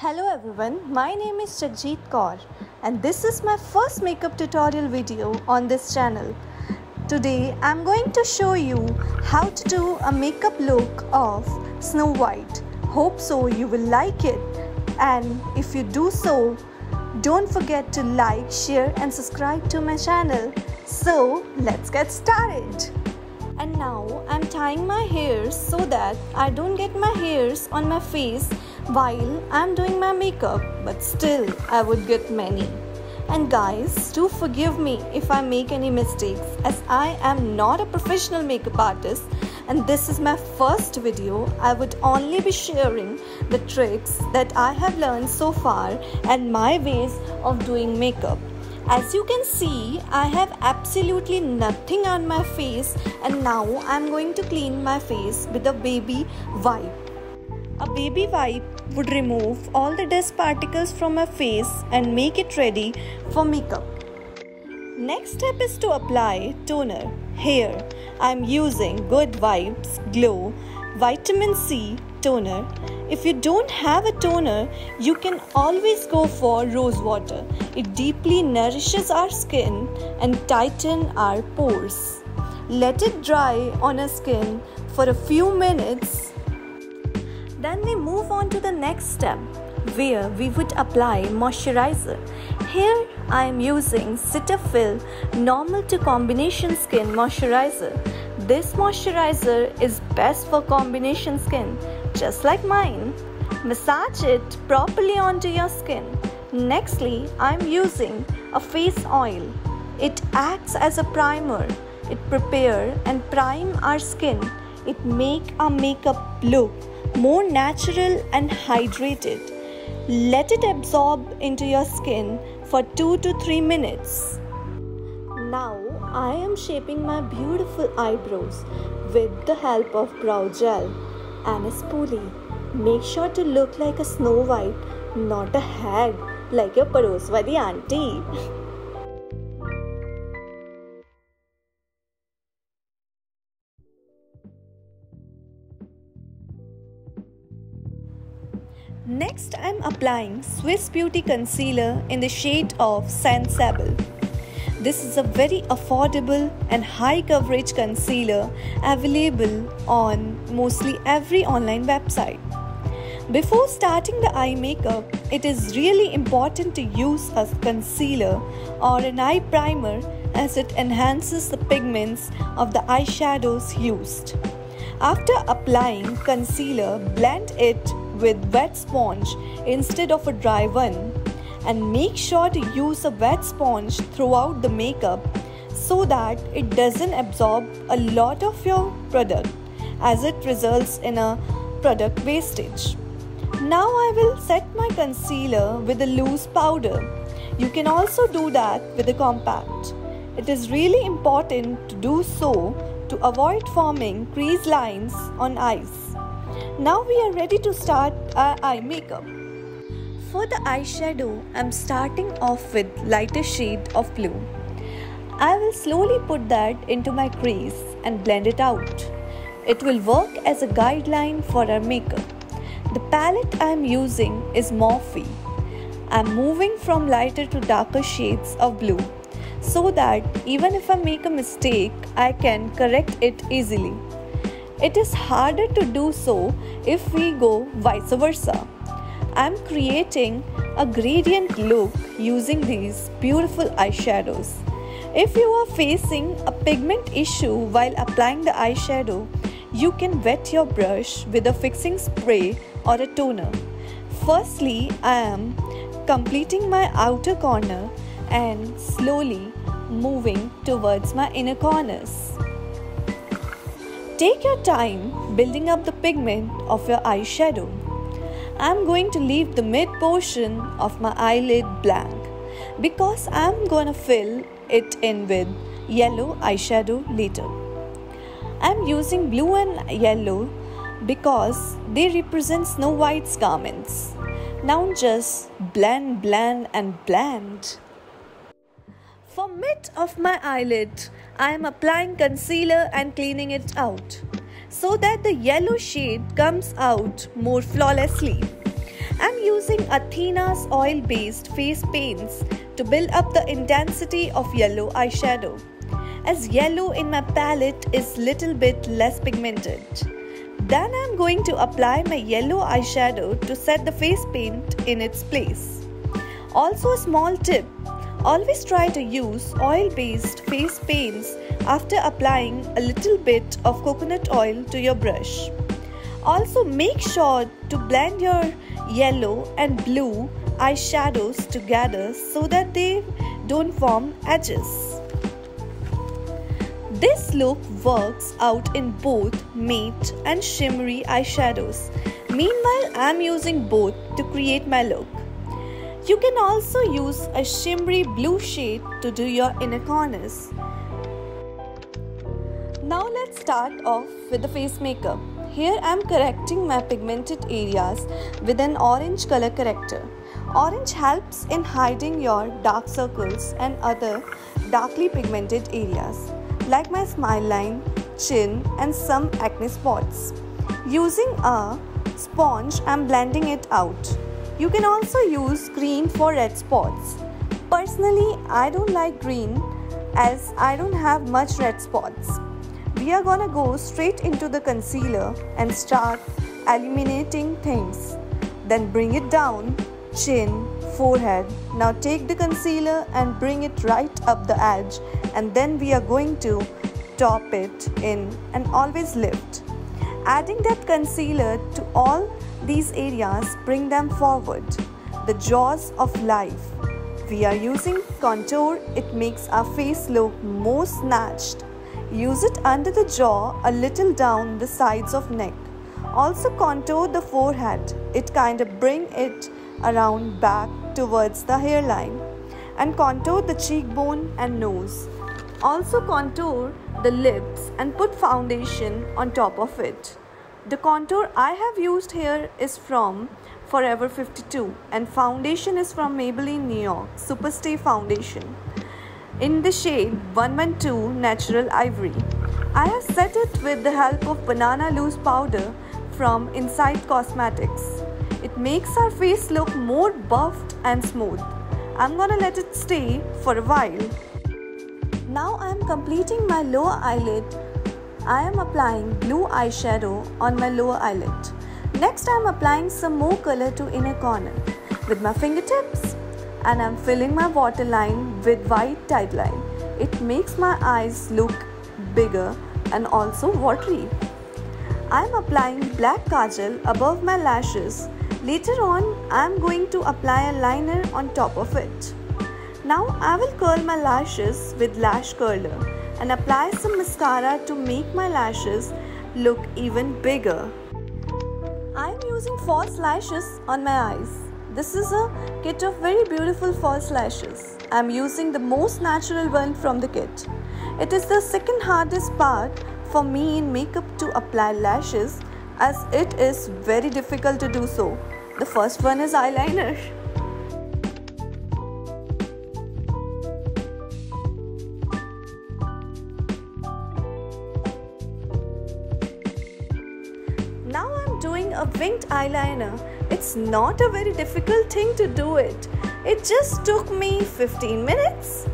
Hello everyone, my name is Jagjit Kaur and this is my first makeup tutorial video on this channel. Today I'm going to show you how to do a makeup look of Snow White. Hope so you will like it, and if you do so, don't forget to like, share and subscribe to my channel. So let's get started. And now I'm tying my hairs so that I don't get my hairs on my face while I'm doing my makeup, but still I would get many. And guys, do forgive me if I make any mistakes, as I am not a professional makeup artist and this is my first video. I would only be sharing the tricks that I have learned so far and my ways of doing makeup. As you can see, I have absolutely nothing on my face, and now I'm going to clean my face with a baby wipe. A baby wipe would remove all the dust particles from my face and make it ready for makeup. Next step is to apply toner. Here I'm using Good Vibes Glow Vitamin C toner. If you don't have a toner, you can always go for rose water. It deeply nourishes our skin and tightens our pores. Let it dry on our skin for a few minutes. Then we move on to the next step, where we would apply moisturizer. Here I am using Cetaphil Normal to Combination Skin Moisturizer. This moisturizer is best for combination skin, just like mine. Massage it properly onto your skin. Nextly, I am using a face oil. It acts as a primer. It prepare and prime our skin. It make our makeup look more natural and hydrated. Let it absorb into your skin for 2 to 3 minutes. Now I am shaping my beautiful eyebrows with the help of brow gel and a spoolie. Make sure to look like a Snow White, not a hag like your paroswadi auntie. Next, I am applying Swiss Beauty Concealer in the shade of Sand Sable. This is a very affordable and high coverage concealer available on mostly every online website. Before starting the eye makeup, it is really important to use a concealer or an eye primer, as it enhances the pigments of the eyeshadows used. After applying concealer, blend it with wet sponge instead of a dry one, and make sure to use a wet sponge throughout the makeup so that it doesn't absorb a lot of your product, as it results in a product wastage. Now I will set my concealer with a loose powder. You can also do that with a compact. It is really important to do so to avoid forming crease lines on eyes. Now we are ready to start our eye makeup. For the eyeshadow, I am starting off with lighter shade of blue. I will slowly put that into my crease and blend it out. It will work as a guideline for our makeup. The palette I am using is Morphe. I am moving from lighter to darker shades of blue, so that even if I make a mistake, I can correct it easily. It is harder to do so if we go vice versa. I am creating a gradient look using these beautiful eyeshadows. If you are facing a pigment issue while applying the eyeshadow, you can wet your brush with a fixing spray or a toner. Firstly, I am completing my outer corner and slowly moving towards my inner corners. Take your time building up the pigment of your eyeshadow. I am going to leave the mid portion of my eyelid blank because I am going to fill it in with yellow eyeshadow later. I am using blue and yellow because they represent Snow White's garments. Now just blend, blend and blend. For mid of my eyelid, I am applying concealer and cleaning it out so that the yellow shade comes out more flawlessly. I'm using Athena's oil-based face paints to build up the intensity of yellow eyeshadow, as yellow in my palette is little bit less pigmented. Then I am going to apply my yellow eyeshadow to set the face paint in its place. Also a small tip, always try to use oil-based face paints after applying a little bit of coconut oil to your brush. Also make sure to blend your yellow and blue eyeshadows together so that they don't form edges. This look works out in both matte and shimmery eyeshadows. Meanwhile, I am using both to create my look. You can also use a shimmery blue shade to do your inner corners. Now let's start off with the face makeup. Here I am correcting my pigmented areas with an orange color corrector. Orange helps in hiding your dark circles and other darkly pigmented areas like my smile line, chin and some acne spots. Using a sponge I am blending it out. You can also use green for red spots. Personally, I don't like green as I don't have much red spots. We are gonna go straight into the concealer and start eliminating things. Then bring it down, chin, forehead. Now take the concealer and bring it right up the edge, and then we are going to top it in and always lift. Adding that concealer to all these areas, bring them forward. The jaws of life. We are using contour, it makes our face look more snatched. Use it under the jaw, a little down the sides of neck. Also contour the forehead. It kind of bring it around back towards the hairline. And contour the cheekbone and nose. Also contour the lips and put foundation on top of it. The contour I have used here is from Forever 52 and foundation is from Maybelline New York Superstay Foundation in the shade 112 Natural Ivory. I have set it with the help of banana loose powder from Inside Cosmetics. It makes our face look more buffed and smooth. I'm gonna let it stay for a while. Now I am completing my lower eyelid. I am applying blue eyeshadow on my lower eyelid. Next I am applying some more color to inner corner with my fingertips. And I'm filling my waterline with white tide line. It makes my eyes look bigger and also watery. I'm applying black kajal above my lashes. Later on, I'm going to apply a liner on top of it. Now I will curl my lashes with lash curler and apply some mascara to make my lashes look even bigger. I'm using false lashes on my eyes. This is a kit of very beautiful false lashes. I am using the most natural one from the kit. It is the second hardest part for me in makeup to apply lashes as it is very difficult to do so. The first one is eyeliner. Now I am doing a winged eyeliner. It's not a very difficult thing to do it. It just took me 15 minutes.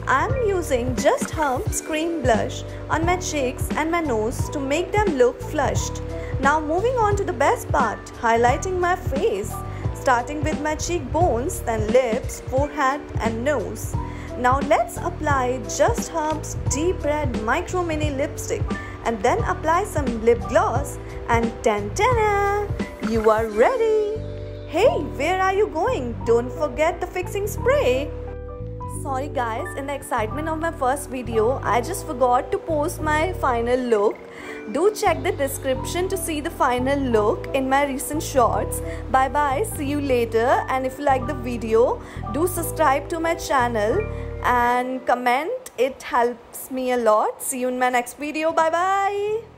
I'm using Just Herbs cream blush on my cheeks and my nose to make them look flushed. Now moving on to the best part, highlighting my face. Starting with my cheekbones, then lips, forehead and nose. Now let's apply Just Herbs Deep Red Micro Mini Lipstick and then apply some lip gloss and tan-tan-a! You are ready! Hey, where are you going? Don't forget the fixing spray! Sorry guys, in the excitement of my first video, I just forgot to post my final look. Do check the description to see the final look in my recent shorts. Bye bye, see you later, and if you like the video, do subscribe to my channel and comment. It helps me a lot. See you in my next video. Bye bye.